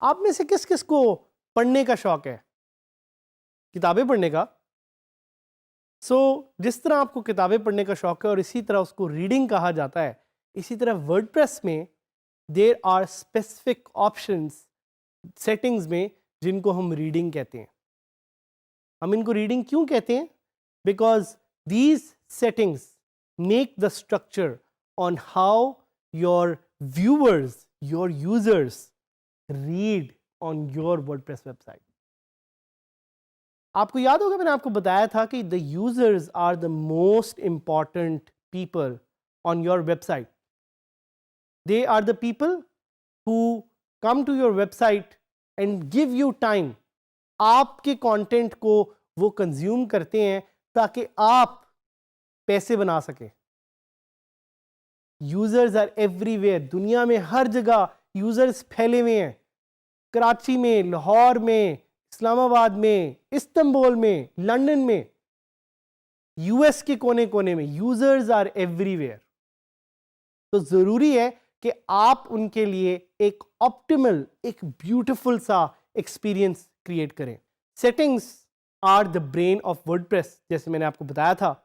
आप में से किस किस को पढ़ने का शौक है, किताबें पढ़ने का? जिस तरह आपको किताबें पढ़ने का शौक है और इसी तरह उसको रीडिंग कहा जाता है, इसी तरह वर्डप्रेस में there are specific options settings में जिनको हम रीडिंग कहते हैं। हम इनको रीडिंग क्यों कहते हैं? Because these settings make the structure on how your viewers, your users read on your WordPress website. आपको याद होगा मैंने आपको बताया था कि the users are the most important people on your website. They are the people who come to your website and give you time. आपके content को वो कंज्यूम करते हैं ताकि आप पैसे बना सकें। यूजर्स आर एवरीवेयर, दुनिया में हर जगह यूजर्स फैले हुए हैं। कराची में, लाहौर में, इस्लामाबाद में, इस्तांबुल में, लंदन में, यूएस के कोने कोने में यूजर्स आर एवरीवेयर। तो जरूरी है कि आप उनके लिए एक ऑप्टिमल, एक ब्यूटीफुल सा एक्सपीरियंस क्रिएट करें। Settings are the brain of WordPress, जैसे मैंने आपको बताया था।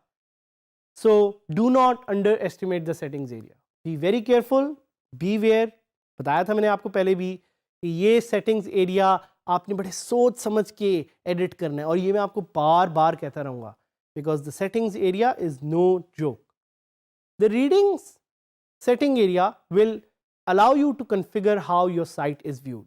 So do not underestimate the settings area, be very careful, beware. बताया था मैंने आपको पहले भी कि ये सेटिंग्स एरिया आपने बड़े सोच समझ के एडिट करना है, और ये मैं आपको बार बार कहता रहूँगा, because the settings area is no joke. The readings setting area will allow you to configure how your site is viewed.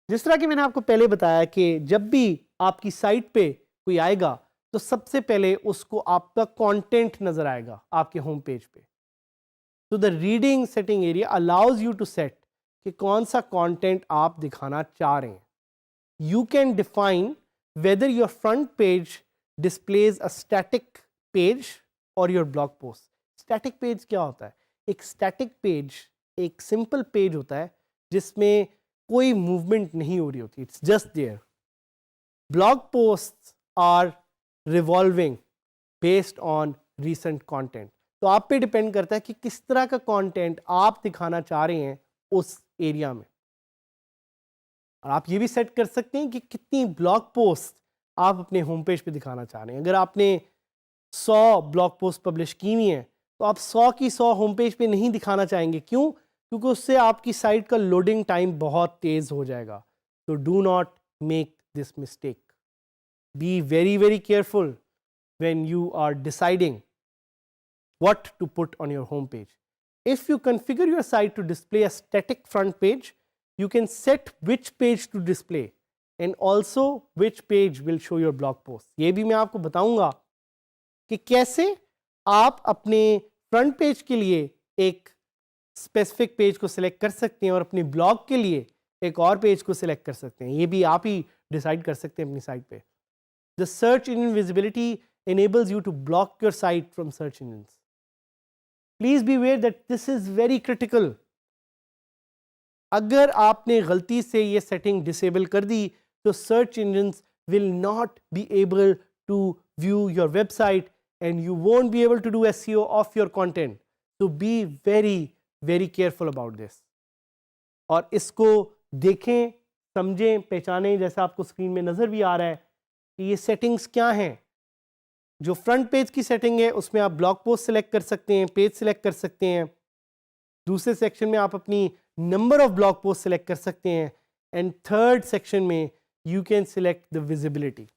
जिस तरह कि मैंने आपको पहले बताया कि जब भी आपकी साइट पे कोई आएगा तो सबसे पहले उसको आपका कंटेंट नजर आएगा आपके होम पेज पे। तो the reading setting area allows you to set कि कौन सा कंटेंट आप दिखाना चाह रहे हैं। You can define whether your front page displays a static page और your blog post. Static page क्या होता है? एक स्टैटिक पेज एक सिंपल पेज होता है जिसमें कोई मूवमेंट नहीं हो रही होती, it's just there. Blog posts are revolving based on recent content. तो आप पे डिपेंड करता है कि किस तरह का कंटेंट आप दिखाना चाह रहे हैं उस एरिया में। और आप ये भी सेट कर सकते हैं कि कितनी ब्लॉग पोस्ट आप अपने होम पेज पे दिखाना चाह रहे हैं। अगर आपने 100 ब्लॉग पोस्ट पब्लिश की हुई हैं तो आप 100 की 100 होम पेज पे नहीं दिखाना चाहेंगे। क्यों? क्योंकि उससे आपकी साइट का लोडिंग टाइम बहुत तेज हो जाएगा। तो do not make this mistake, be very very careful when you are deciding what to put on your home page. If you configure your site to display a static front page, you can set which page to display and also which page will show your blog post. ये भी मैं आपको बताऊंगा कि कैसे आप अपने front page के लिए एक स्पेसिफिक पेज को सिलेक्ट कर सकते हैं और अपने ब्लॉग के लिए एक और पेज को सिलेक्ट कर सकते हैं। ये भी आप ही डिसाइड कर सकते हैं अपनी साइट पे। The search engine visibility enables you to block your site from search engines. Please be aware that this is very critical. अगर आपने गलती से ये सेटिंग डिसेबल कर दी तो search engines will not be able to view your website and you won't be able to do SEO of your content. So be very very careful about this. और इसको देखें, समझें, पहचानें। जैसा आपको स्क्रीन में नज़र भी आ रहा है कि ये सेटिंग्स क्या हैं। जो फ्रंट पेज की सेटिंग है उसमें आप ब्लॉग पोस्ट सेलेक्ट कर सकते हैं, पेज सेलेक्ट कर सकते हैं। दूसरे सेक्शन में आप अपनी number of blog post select कर सकते हैं एंड थर्ड सेक्शन में you can select the visibility.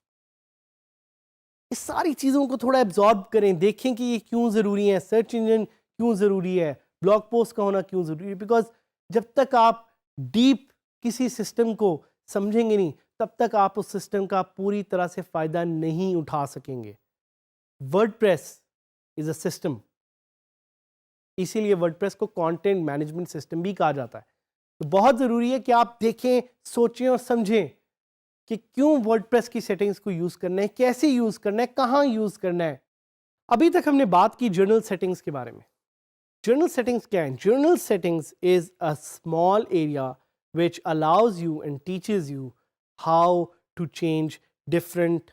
इस सारी चीज़ों को थोड़ा एब्जॉर्ब करें, देखें कि ये क्यों ज़रूरी है, सर्च इंजन क्यों ज़रूरी है, ब्लॉग पोस्ट का होना क्यों ज़रूरी है। बिकॉज जब तक आप डीप किसी सिस्टम को समझेंगे नहीं तब तक आप उस सिस्टम का पूरी तरह से फ़ायदा नहीं उठा सकेंगे। वर्डप्रेस इज़ अ सिस्टम, इसीलिए वर्डप्रेस को कंटेंट मैनेजमेंट सिस्टम भी कहा जाता है। तो बहुत ज़रूरी है कि आप देखें, सोचें और समझें कि क्यों वर्डप्रेस की सेटिंग्स को यूज़ करना है, कैसे यूज़ करना है, कहाँ यूज़ करना है। अभी तक हमने बात की जर्नल सेटिंग्स के बारे में. जर्नल सेटिंग्स क्या है? Journal settings is a small area which allows you and teaches you how to change different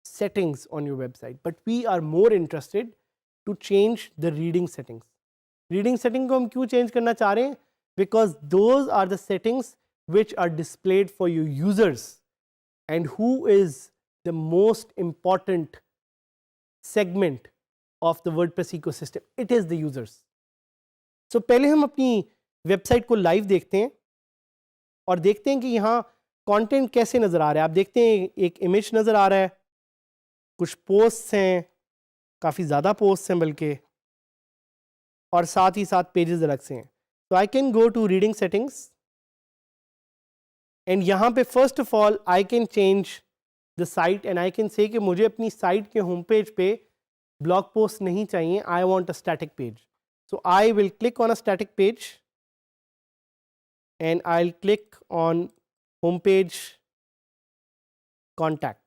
settings on your website. But we are more interested to change the reading settings. Reading setting को हम क्यों change करना चाह रहे हैं? Because those are the settings which are displayed for your users, and who is the most important segment of the WordPress ecosystem? It is the users. So पहले हम अपनी वेबसाइट को लाइव देखते हैं और देखते हैं कि यहाँ कंटेंट कैसे नज़र आ रहा है. आप देखते हैं एक इमेज नज़र आ रहा है, कुछ पोस्ट्स हैं, काफ़ी ज़्यादा पोस्ट्स हैं बल्कि, और साथ ही साथ पेजेस अलग से हैं. तो I can go to reading settings and यहाँ पे first of all I can change the site and I can say कि मुझे अपनी साइट के होम पेज पे ब्लॉग पोस्ट नहीं चाहिए. I want a static page. So I will click on a static page and I'll click on homepage contact.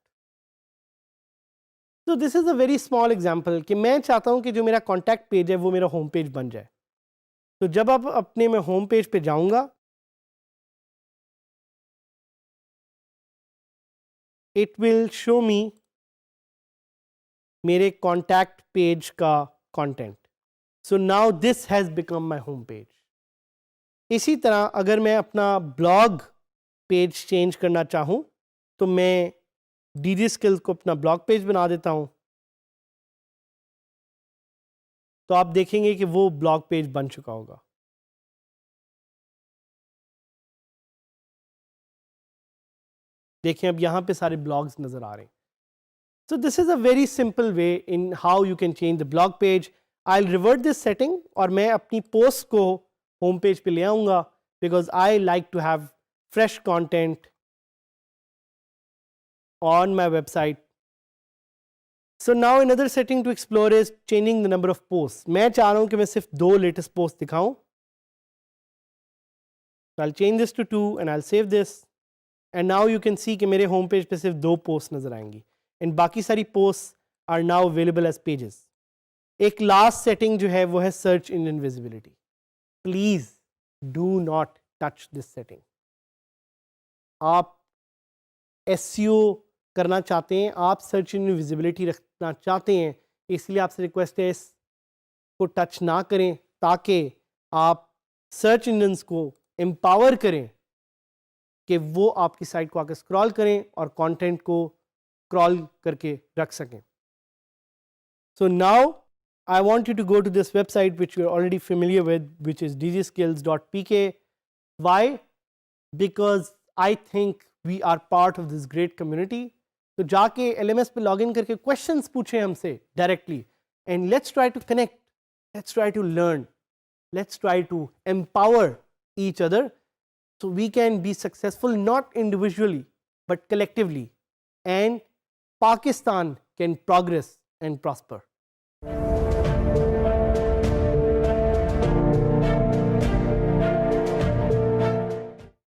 So this is a very small example कि मैं चाहता हूँ कि जो मेरा contact page है वो मेरा home page बन जाए. तो जब आप अपने मैं home page पे जाऊँगा, it will show me मेरे contact page का content. So now this has become my home page. इसी तरह अगर मैं अपना ब्लॉग पेज चेंज करना चाहूँ तो मैं DG Skills को अपना ब्लॉग पेज बना देता हूँ, तो आप देखेंगे कि वो ब्लॉग पेज बन चुका होगा. देखें अब यहाँ पे सारे ब्लॉग्स नज़र आ रहे हैं. So this is a very simple way in how you can change the blog page. I will revert this setting और मैं अपनी पोस्ट को होम पेज पे ले आऊँगा because I like to have fresh content on my website. So now another setting to explore is changing the number of posts. मैं चाह रहा हूँ कि मैं सिर्फ 2 latest posts दिखाऊँ. So I'll change this to 2 and I'll save this. And now you can see कि मेरे home page पे सिर्फ 2 posts नज़र आएंगी and बाकी सारी posts are now available as pages. एक last setting जो है वो है search engine visibility. Please do not touch this setting. आप SEO करना चाहते हैं, आप सर्च इंजन विजिबिलिटी रखना चाहते हैं, इसलिए आपसे रिक्वेस्ट है इसको टच ना करें ताकि आप सर्च इंजन्स को एम्पावर करें कि वो आपकी साइट को आकर स्क्रॉल करें और कंटेंट को क्रॉल करके रख सकें. So now I want you to go to this website which you're already familiar with, which is dgskills.pk. Why? Because I think we are part of this great community. तो जाके LMS पे login करके questions पूछें हमसे directly and let's try to connect, let's try to learn, let's try to empower each other so we can be successful not individually but collectively, and Pakistan can progress and prosper.